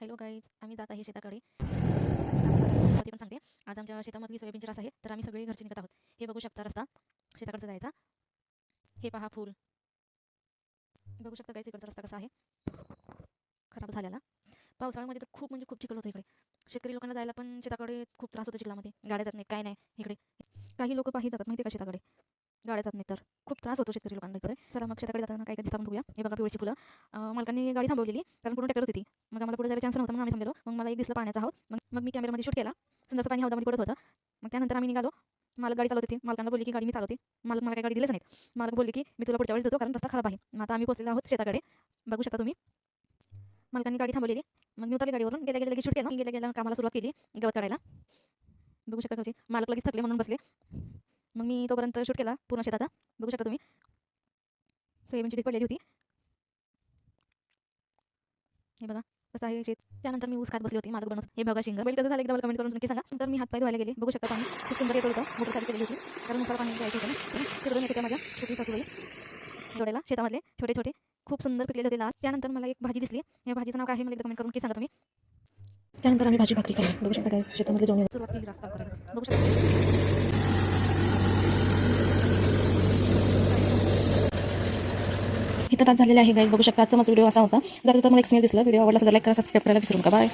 Hello guys, आम्ही जात आहे शेताकडे. ते पण सांगते. आज आमच्या शेतामधली सोयाबीनची रास आहे, तर आम्ही सगळे घरचे निघत आहोत. हे बघू शकता रस्ता शेताकडचा जायचा. हे पहा फूल, बघू शकता गाईज इकडचा रस्ता कसा आहे, खराब झालेला. पावसाळ्यामध्ये तर खूप म्हणजे खूप चिखल होतं इकडे. शेतकरी लोकांना जायला पण शेताकडे खूप त्रास होतो चिखलामध्ये. गाड्या जात नाहीत, काय नाही इकडे. काही लोक पायी जातात माहिती का शेताकडे, गाड्या जात नाही तर खूप त्रास होतो शेतकरी लोकांना इकडे. चला मग शेताकडे जाताना काय काय दिसतं आपण बघूया. हे बघा पिवळीची फुलं. मालकांनी गाडी थांबवलेली कारण पुढून ट्रॅक्टर होती ती. मग आम्हाला पुढे जायला चान्स नव्हता म्हणून आम्ही थांबलेलो. मग मला एक दिसलं पाण्याचा हौद. मग मी कॅमेरामध्ये शूट केला. सुंदरचं पाणी हौदामध्ये पडत होतं. मग त्यानंतर आम्ही निघालो. मालक गाडी चालवत होती. मालकांना बोलली की गाडी मी चालवते. मालक मला काही गाडी दिलीच नाहीत. मालक बोलली की मी तुला पुढच्या वेळेस देतो कारण रस्ता खराब आहे. मग आता आम्ही पोहोचलेलो आहोत शेताकडे. बघू शकता तुम्ही, मालकांनी गाडी थांबवलेली. मग मी उतरली गाडीवरून, गेल्या गेल्या लगेच शूट केलं. गेल्या गेल्या कामाला सुरुवात केली गवत काढायला. बघू शकता कशी मालक लगेच थकले म्हणून बसले. मग मी तोपर्यंत शूट केला पूर्ण शेताचा. बघू शकता तुम्ही, सोयाबीनची ढीग पडलेली होती. हे बघा कसं आहे शेत. त्यानंतर मी ऊस खात बसली होती मालक बनवत. हे बघा शेंगा बैल कसं झालं एकदा कमेंट करून नक्की सांगा. नंतर मी हातपाय धुवायला गेले. बघू शकता पाणी खूप सुंदर येत होतं. मोटर चालू केलेली होती कारण ऊसाला पाणी द्यायचं होतं ना. तिकडून येते त्या माझ्या छोटी सासूबाई जोड्याला शेतामधले छोटे छोटे खूप सुंदर पिकलेले होते लाल. त्यानंतर मला एक भाजी दिसली. या भाजीचं नाव काय आहे मला एकदा कमेंट करून की सांगा तुम्ही. त्यानंतर आम्ही भाजी भाकरी खाल्ली. बघू शकता काय शेतामधले जेवण सुरुवात केली रस्ता करायला. बघू शकता इथं तास झालेला आहे गाईज. बघू शकता आजचा माझा व्हिडिओ असा होता. जर तुम्हाला एक स्मेल दिसला व्हिडिओ आवडला तर लाईक करा, सबस्क्राईब करायला विसरू नका. बाय.